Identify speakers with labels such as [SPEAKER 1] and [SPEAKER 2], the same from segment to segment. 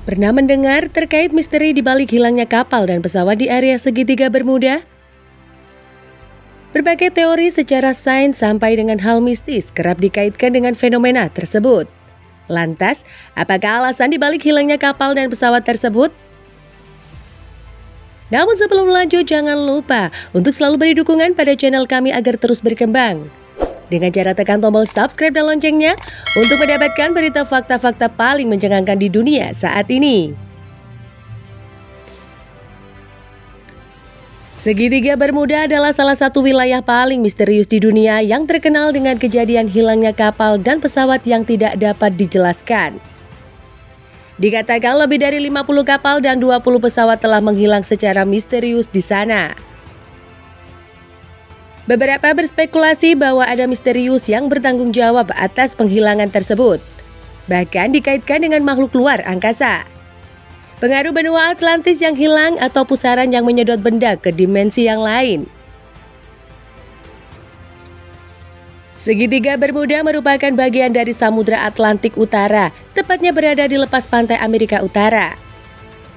[SPEAKER 1] Pernah mendengar terkait misteri di balik hilangnya kapal dan pesawat di area segitiga Bermuda? Berbagai teori secara sains sampai dengan hal mistis kerap dikaitkan dengan fenomena tersebut. Lantas, apakah alasan di balik hilangnya kapal dan pesawat tersebut? Namun sebelum lanjut, jangan lupa untuk selalu beri dukungan pada channel kami agar terus berkembang. Dengan cara tekan tombol subscribe dan loncengnya untuk mendapatkan berita fakta-fakta paling mencengangkan di dunia saat ini. Segitiga Bermuda adalah salah satu wilayah paling misterius di dunia yang terkenal dengan kejadian hilangnya kapal dan pesawat yang tidak dapat dijelaskan. Dikatakan lebih dari 50 kapal dan 20 pesawat telah menghilang secara misterius di sana. Beberapa berspekulasi bahwa ada misterius yang bertanggung jawab atas penghilangan tersebut. Bahkan dikaitkan dengan makhluk luar angkasa. Pengaruh benua Atlantis yang hilang atau pusaran yang menyedot benda ke dimensi yang lain. Segitiga Bermuda merupakan bagian dari Samudra Atlantik Utara, tepatnya berada di lepas pantai Amerika Utara.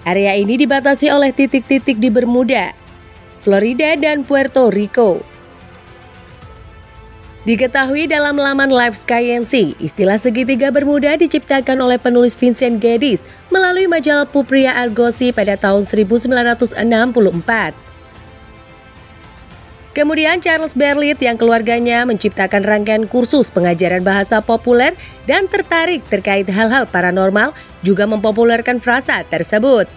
[SPEAKER 1] Area ini dibatasi oleh titik-titik di Bermuda, Florida, dan Puerto Rico. Diketahui dalam laman Live Science, istilah segitiga Bermuda diciptakan oleh penulis Vincent Geddes melalui majalah Pupria Argosy pada tahun 1964. Kemudian Charles Berlitz yang keluarganya menciptakan rangkaian kursus pengajaran bahasa populer dan tertarik terkait hal-hal paranormal, juga mempopulerkan frasa tersebut.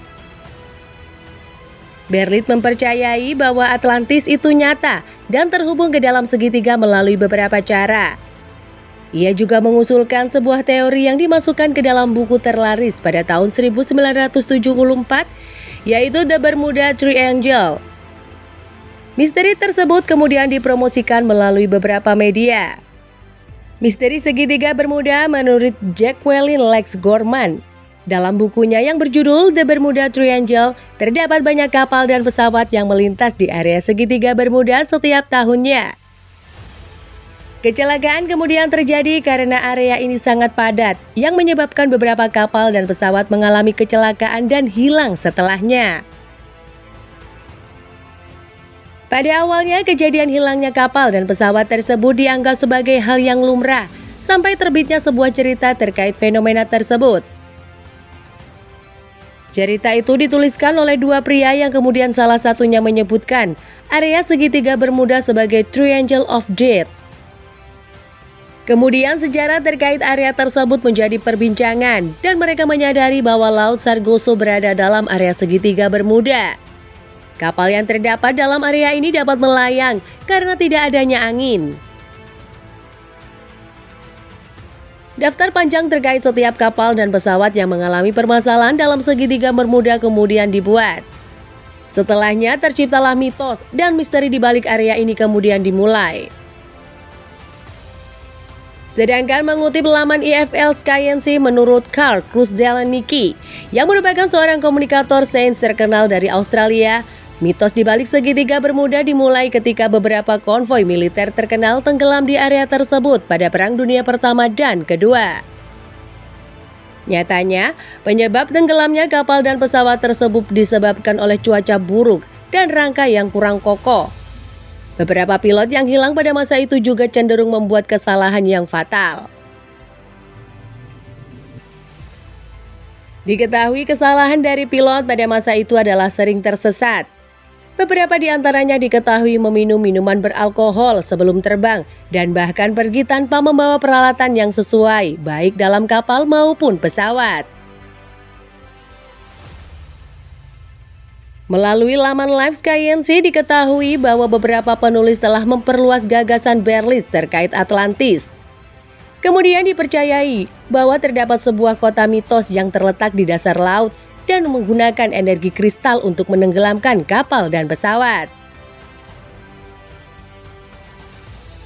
[SPEAKER 1] Berlitz mempercayai bahwa Atlantis itu nyata dan terhubung ke dalam segitiga melalui beberapa cara. Ia juga mengusulkan sebuah teori yang dimasukkan ke dalam buku terlaris pada tahun 1974, yaitu The Bermuda Triangle. Misteri tersebut kemudian dipromosikan melalui beberapa media. Misteri segitiga Bermuda menurut Jacqueline Lex Gorman. Dalam bukunya yang berjudul The Bermuda Triangle, terdapat banyak kapal dan pesawat yang melintas di area segitiga Bermuda setiap tahunnya. Kecelakaan kemudian terjadi karena area ini sangat padat, yang menyebabkan beberapa kapal dan pesawat mengalami kecelakaan dan hilang setelahnya. Pada awalnya, kejadian hilangnya kapal dan pesawat tersebut dianggap sebagai hal yang lumrah, sampai terbitnya sebuah cerita terkait fenomena tersebut. Cerita itu dituliskan oleh dua pria yang kemudian salah satunya menyebutkan area segitiga Bermuda sebagai Triangle of Death. Kemudian sejarah terkait area tersebut menjadi perbincangan dan mereka menyadari bahwa Laut Sargasso berada dalam area segitiga Bermuda. Kapal yang terdapat dalam area ini dapat melayang karena tidak adanya angin. Daftar panjang terkait setiap kapal dan pesawat yang mengalami permasalahan dalam segitiga Bermuda kemudian dibuat. Setelahnya terciptalah mitos dan misteri di balik area ini kemudian dimulai. Sedangkan mengutip laman IFL Science menurut Karl Kruszelnicki, yang merupakan seorang komunikator sains terkenal dari Australia, mitos di balik segitiga Bermuda dimulai ketika beberapa konvoi militer terkenal tenggelam di area tersebut pada Perang Dunia Pertama dan Kedua. Nyatanya, penyebab tenggelamnya kapal dan pesawat tersebut disebabkan oleh cuaca buruk dan rangka yang kurang kokoh. Beberapa pilot yang hilang pada masa itu juga cenderung membuat kesalahan yang fatal. Diketahui kesalahan dari pilot pada masa itu adalah sering tersesat. Beberapa di antaranya diketahui meminum minuman beralkohol sebelum terbang dan bahkan pergi tanpa membawa peralatan yang sesuai, baik dalam kapal maupun pesawat. Melalui laman Live Science diketahui bahwa beberapa penulis telah memperluas gagasan Berlitz terkait Atlantis. Kemudian dipercayai bahwa terdapat sebuah kota mitos yang terletak di dasar laut dan menggunakan energi kristal untuk menenggelamkan kapal dan pesawat.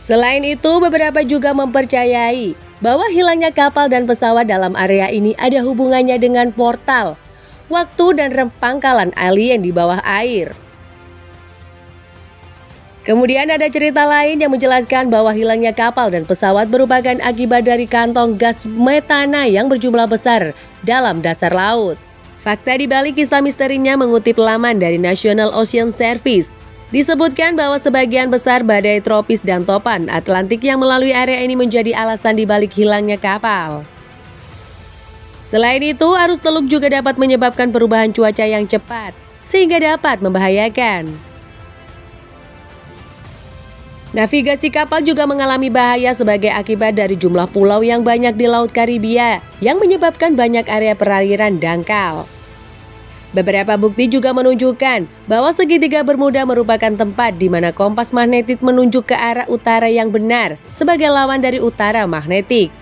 [SPEAKER 1] Selain itu, beberapa juga mempercayai bahwa hilangnya kapal dan pesawat dalam area ini ada hubungannya dengan portal, waktu dan pangkalan alien di bawah air. Kemudian ada cerita lain yang menjelaskan bahwa hilangnya kapal dan pesawat merupakan akibat dari kantong gas metana yang berjumlah besar dalam dasar laut. Fakta di balik kisah misterinya mengutip laman dari National Ocean Service. Disebutkan bahwa sebagian besar badai tropis dan topan Atlantik yang melalui area ini menjadi alasan di balik hilangnya kapal. Selain itu, arus teluk juga dapat menyebabkan perubahan cuaca yang cepat, sehingga dapat membahayakan. Navigasi kapal juga mengalami bahaya sebagai akibat dari jumlah pulau yang banyak di Laut Karibia, yang menyebabkan banyak area perairan dangkal. Beberapa bukti juga menunjukkan bahwa segitiga Bermuda merupakan tempat di mana kompas magnetik menunjuk ke arah utara yang benar sebagai lawan dari utara magnetik.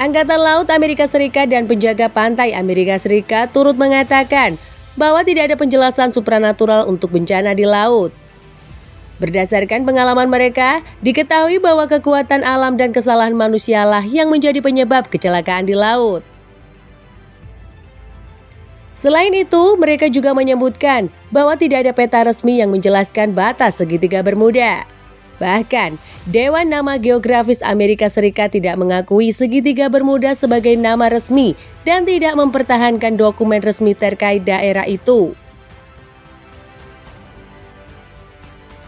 [SPEAKER 1] Angkatan Laut Amerika Serikat dan penjaga pantai Amerika Serikat turut mengatakan bahwa tidak ada penjelasan supranatural untuk bencana di laut. Berdasarkan pengalaman mereka, diketahui bahwa kekuatan alam dan kesalahan manusialah yang menjadi penyebab kecelakaan di laut. Selain itu, mereka juga menyebutkan bahwa tidak ada peta resmi yang menjelaskan batas segitiga Bermuda. Bahkan, Dewan Nama Geografis Amerika Serikat tidak mengakui segitiga Bermuda sebagai nama resmi dan tidak mempertahankan dokumen resmi terkait daerah itu.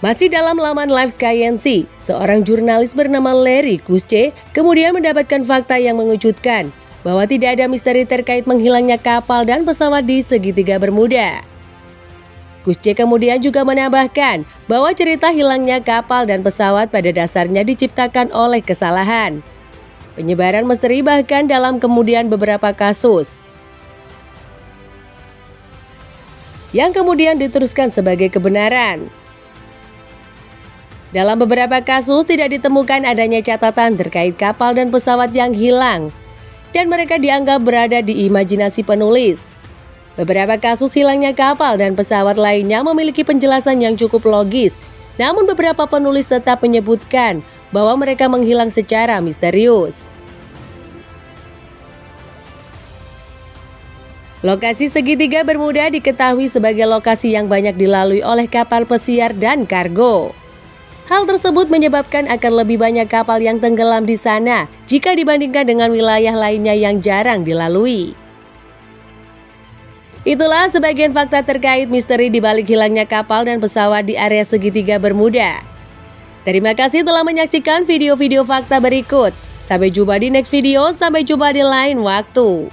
[SPEAKER 1] Masih dalam laman Live Science, seorang jurnalis bernama Larry Kutsche kemudian mendapatkan fakta yang mengejutkan bahwa tidak ada misteri terkait menghilangnya kapal dan pesawat di segitiga Bermuda. Kutsche kemudian juga menambahkan bahwa cerita hilangnya kapal dan pesawat pada dasarnya diciptakan oleh kesalahan. Penyebaran misteri bahkan dalam kemudian beberapa kasus, yang kemudian diteruskan sebagai kebenaran. Dalam beberapa kasus tidak ditemukan adanya catatan terkait kapal dan pesawat yang hilang, dan mereka dianggap berada di imajinasi penulis. Beberapa kasus hilangnya kapal dan pesawat lainnya memiliki penjelasan yang cukup logis, namun beberapa penulis tetap menyebutkan bahwa mereka menghilang secara misterius. Lokasi segitiga Bermuda diketahui sebagai lokasi yang banyak dilalui oleh kapal pesiar dan kargo. Hal tersebut menyebabkan akan lebih banyak kapal yang tenggelam di sana jika dibandingkan dengan wilayah lainnya yang jarang dilalui. Itulah sebagian fakta terkait misteri di balik hilangnya kapal dan pesawat di area segitiga Bermuda. Terima kasih telah menyaksikan video-video fakta berikut. Sampai jumpa di next video, sampai jumpa di lain waktu.